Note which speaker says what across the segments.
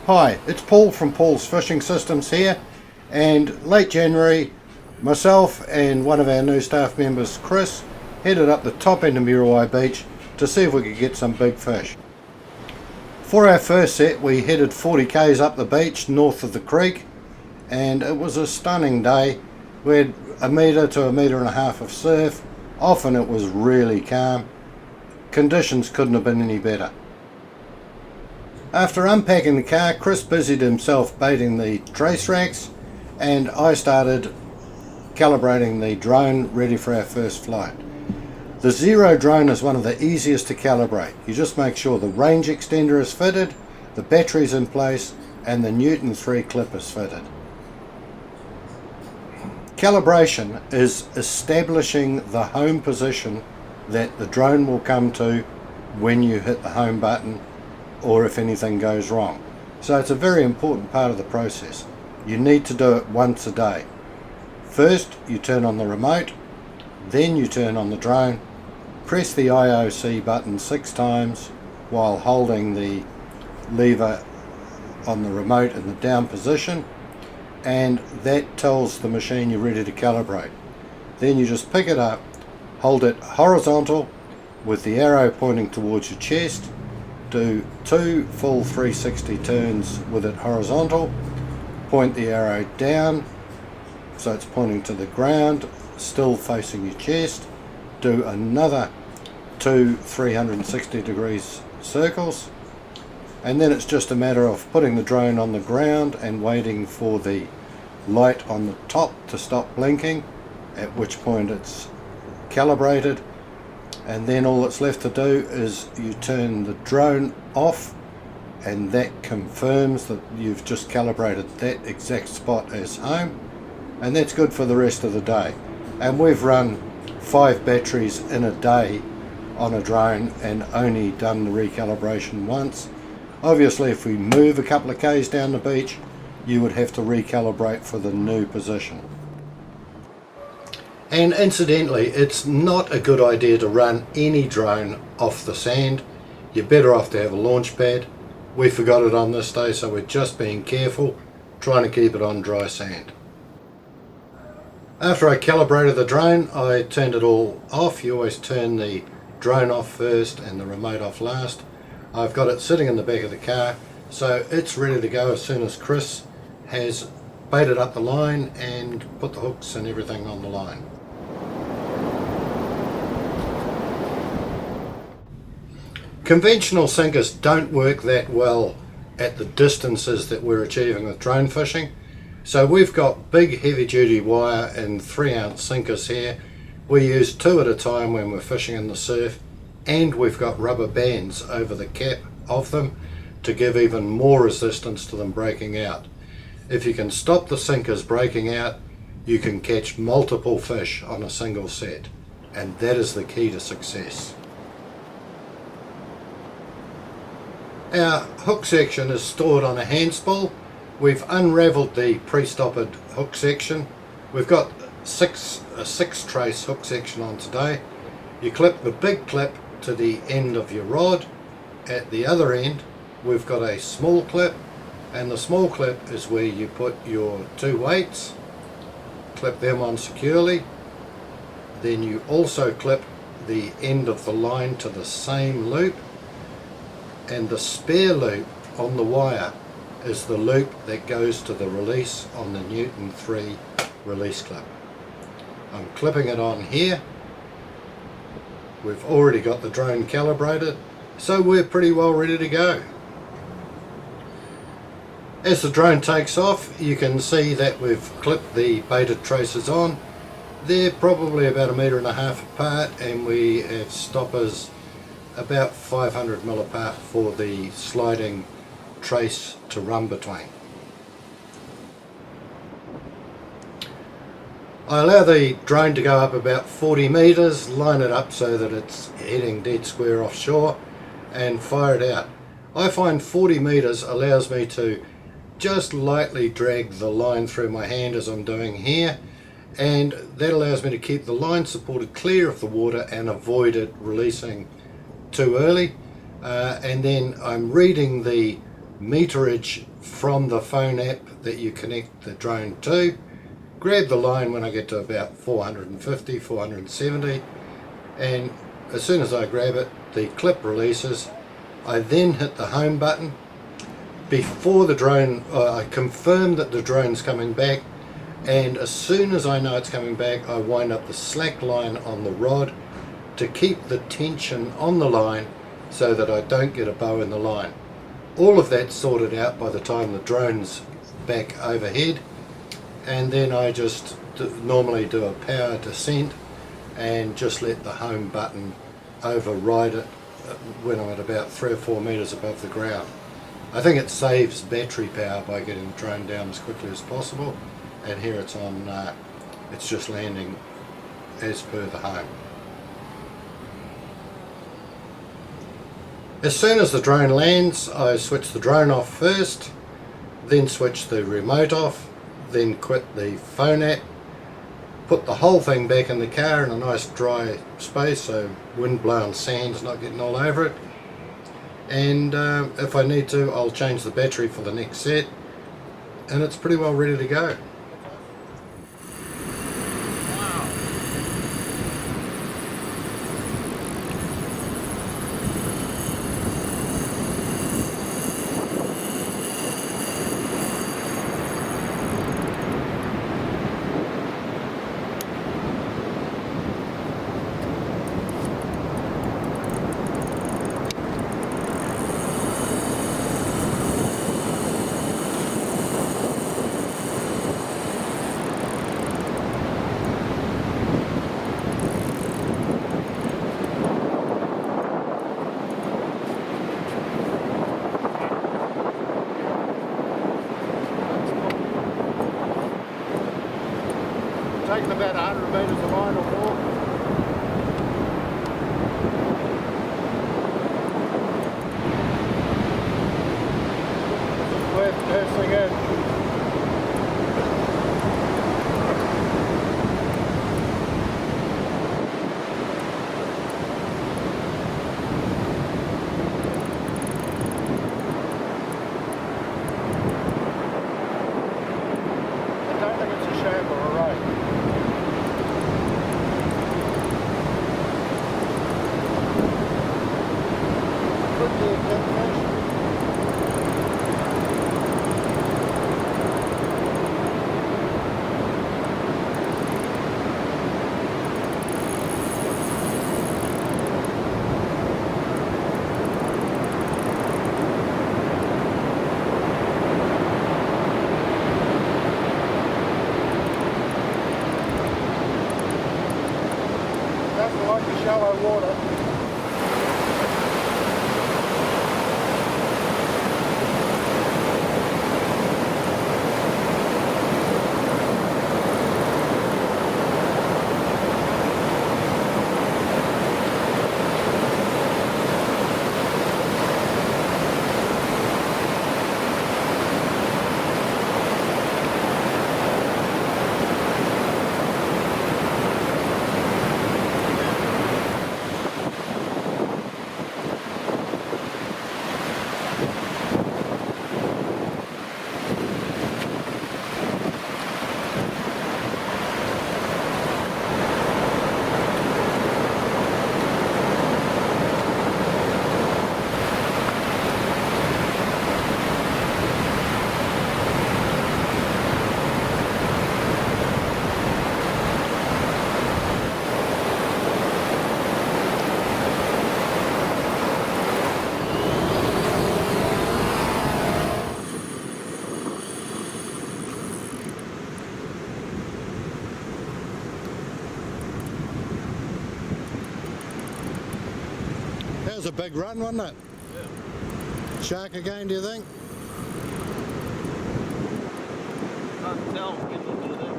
Speaker 1: Hi, it's Paul from Paul's Fishing Systems here, and late January myself and one of our new staff members, Chris, headed up the top end of Muriwai Beach to see if we could get some big fish. For our first set we headed 40 k's up the beach north of the creek, and it was a stunning day. We had 1 metre to 1.5 metres of surf. Often it was really calm. Conditions couldn't have been any better. After unpacking the car, Chris busied himself baiting the trace racks, and I started calibrating the drone ready for our first flight. The Xiro drone is one of the easiest to calibrate. You just make sure the range extender is fitted, the battery's in place, and the Newton 3 clip is fitted. Calibration is establishing the home position that the drone will come to when you hit the home button, or if anything goes wrong. So it's a very important part of the process. You need to do it once a day. First you turn on the remote, then you turn on the drone, press the IOC button 6 times while holding the lever on the remote in the down position, and that tells the machine you're ready to calibrate. Then you just pick it up, hold it horizontal with the arrow pointing towards your chest, do 2 full 360 turns with it horizontal, point the arrow down so it's pointing to the ground, still facing your chest, do another 2 360 degrees circles, and then it's just a matter of putting the drone on the ground and waiting for the light on the top to stop blinking, at which point it's calibrated. And then all that's left to do is you turn the drone off, and that confirms that you've just calibrated that exact spot as home, and that's good for the rest of the day. And we've run 5 batteries in a day on a drone and only done the recalibration once. Obviously if we move a couple of k's down the beach, you would have to recalibrate for the new position. And incidentally, it's not a good idea to run any drone off the sand. You're better off to have a launch pad. We forgot it on this day, so we're just being careful, trying to keep it on dry sand. After I calibrated the drone, I turned it all off. You always turn the drone off first and the remote off last. I've got it sitting in the back of the car, so it's ready to go as soon as Chris has baited up the line and put the hooks and everything on the line. Conventional sinkers don't work that well at the distances that we're achieving with drone fishing, so we've got big heavy duty wire and 3-ounce sinkers here. We use 2 at a time when we're fishing in the surf, and we've got rubber bands over the cap of them to give even more resistance to them breaking out. If you can stop the sinkers breaking out, you can catch multiple fish on a single set, and that is the key to success. Our hook section is stored on a hand spool. We've unravelled the pre-stoppered hook section. We've got a 6 trace hook section on today. You clip the big clip to the end of your rod. At the other end we've got a small clip, and the small clip is where you put your 2 weights, clip them on securely. Then you also clip the end of the line to the same loop, and the spare loop on the wire is the loop that goes to the release on the Newton 3 release clip. I'm clipping it on here. We've already got the drone calibrated, so we're pretty well ready to go. As the drone takes off, you can see that we've clipped the baited traces on. They're probably about 1.5 meters apart, and we have stoppers about 500 mil apart for the sliding trace to run between. I allow the drone to go up about 40 meters, line it up so that it's heading dead square offshore, and fire it out. I find 40 meters allows me to just lightly drag the line through my hand as I'm doing here, and that allows me to keep the line supported clear of the water and avoid it releasing too early. And then I'm reading the meterage from the phone app that you connect the drone to. Grab the line when I get to about 450, 470, and as soon as I grab it, the clip releases. I then hit the home button. Before the drone, I confirm that the drone's coming back, and as soon as I know it's coming back, I wind up the slack line on the rod to keep the tension on the line so that I don't get a bow in the line. All of that's sorted out by the time the drone's back overhead, and then I just normally do a power descent and just let the home button override it when I'm at about 3 or 4 meters above the ground. I think it saves battery power by getting the drone down as quickly as possible, and here it's on, it's just landing as per the home. As soon as the drone lands, I switch the drone off first, then switch the remote off, then quit the phone app, put the whole thing back in the car in a nice dry space so wind-blown sand's not getting all over it, and if I need to, I'll change the battery for the next set, and it's pretty well ready to go. Taking about 100 metres of line or more. Just wet passing in. I don't think it's a sham or a ray. Doesn't like the shallow water. That was a big run, wasn't it? Yeah. Shark again, do you think?
Speaker 2: Can't tell. Get a little bit of that.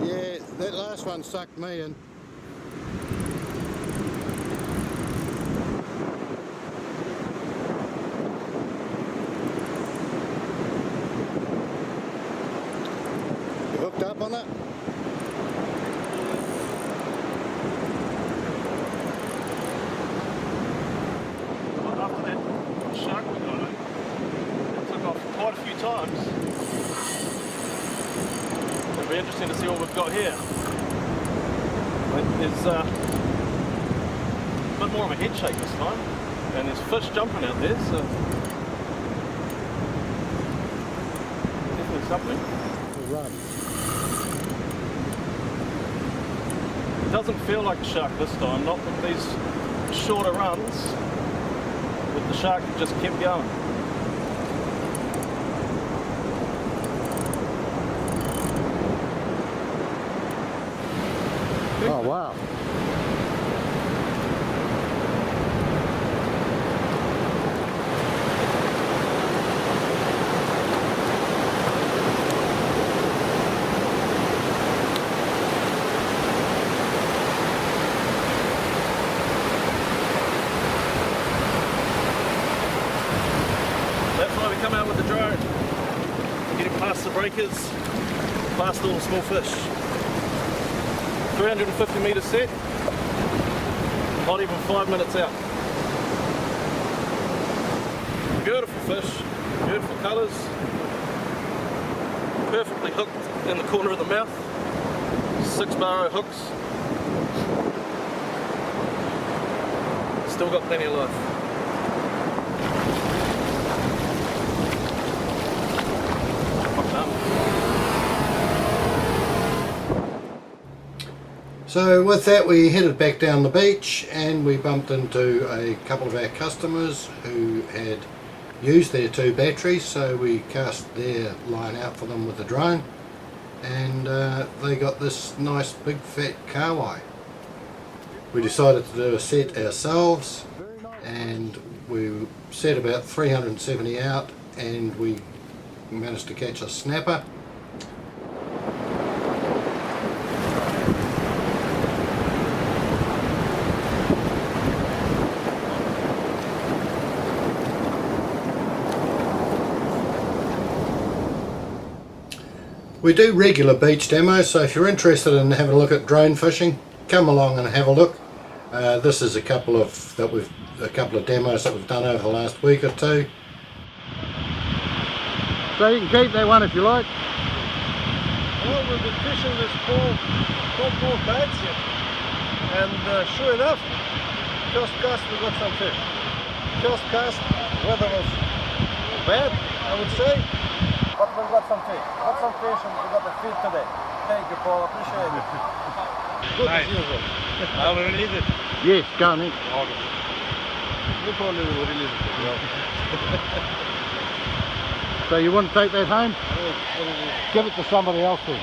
Speaker 1: Yeah, that last one sucked me in. You hooked up on it?
Speaker 2: After that shark we got, times. It'll be interesting to see what we've got here. There's a bit more of a head shake this time, and there's fish jumping out there, so definitely something.
Speaker 1: Run.
Speaker 2: It doesn't feel like a shark this time, not with these shorter runs, but the shark just kept going.
Speaker 1: Oh wow.
Speaker 2: That's why we come out with the drone. Getting past the breakers, past all the small fish. 350 metre set, not even 5 minutes out. Beautiful fish, beautiful colours, perfectly hooked in the corner of the mouth, 6 barrow hooks. Still got plenty of life.
Speaker 1: So with that we headed back down the beach and we bumped into a couple of our customers who had used their 2 batteries, so we cast their line out for them with the drone, and they got this nice big fat kahawai. We decided to do a set ourselves and we set about 370 out and we managed to catch a snapper. We do regular beach demos, so if you're interested in having a look at drone fishing, come along and have a look. This is a couple of demos that we've done over the last week or 2. So you can keep that one if you like.
Speaker 2: Well, we've been fishing this poor beds here, and sure enough, first cast we got some fish. First cast, weather was bad, I would say. But we got some fish. Got some fish and we got the feed today. Thank you, Paul. Appreciate it. Good
Speaker 3: Nice.
Speaker 2: as usual.
Speaker 3: I will release it.
Speaker 1: Yes, go on then.
Speaker 2: You probably will release it as well.
Speaker 1: So you want to take that home? Give it to somebody else then.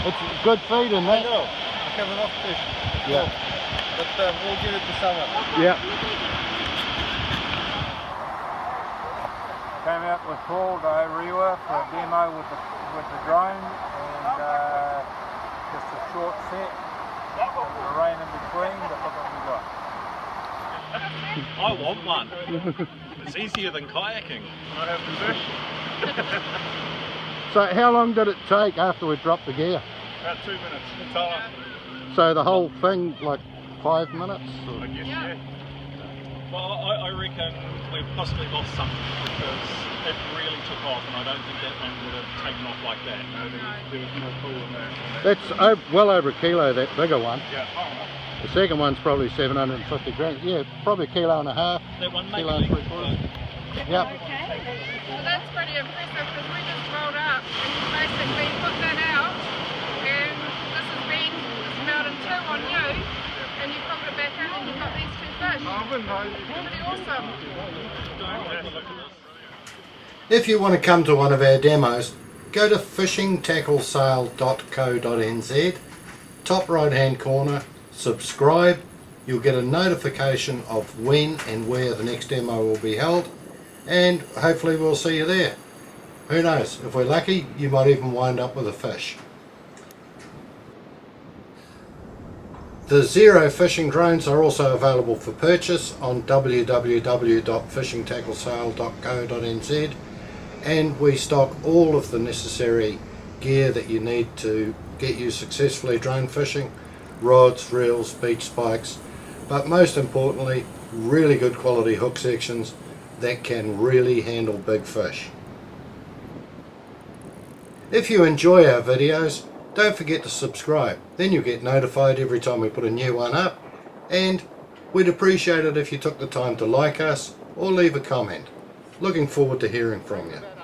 Speaker 1: It's good feed in
Speaker 2: I
Speaker 1: that.
Speaker 2: know. I have enough fish.
Speaker 1: Yeah.
Speaker 2: But we'll give it to someone.
Speaker 1: Yeah.
Speaker 3: Came out with Paul to Muriwai for a demo with the drone, and just a short set. There's the rain in between, but look what we got.
Speaker 4: I want one. It's easier than kayaking.
Speaker 3: I have the fish.
Speaker 1: So how long did it take after we dropped the gear?
Speaker 3: About 2 minutes. Entire.
Speaker 1: So the whole thing like 5 minutes? Or?
Speaker 3: I guess, yeah.
Speaker 4: Well, I reckon we've possibly lost something because it really took off, and I don't think that one would have taken off like that.
Speaker 3: No, there was more pull than that.
Speaker 1: That's well over a kilo, that bigger one.
Speaker 3: Yeah.
Speaker 1: The second one's probably 750 grams. Yeah, probably a kilo and a half.
Speaker 4: That one maybe.
Speaker 1: Kilo and 3/4. Yep.
Speaker 5: Okay. Well, that's pretty impressive because we just rolled up and you basically put that out, and this has been about a 2 on you, and you pulled it back in and you've got these 2 fish. Pretty awesome.
Speaker 1: If you want to come to one of our demos, go to fishingtacklesale.co.nz, top right hand corner, subscribe. You'll get a notification of when and where the next demo will be held, and hopefully we'll see you there. Who knows, if we're lucky you might even wind up with a fish. The Xiro fishing drones are also available for purchase on www.fishingtacklesale.co.nz, and we stock all of the necessary gear that you need to get you successfully drone fishing: rods, reels, beach spikes, but most importantly really good quality hook sections that can really handle big fish. If you enjoy our videos, don't forget to subscribe. Then you'll get notified every time we put a new one up. And we'd appreciate it if you took the time to like us or leave a comment. Looking forward to hearing from you.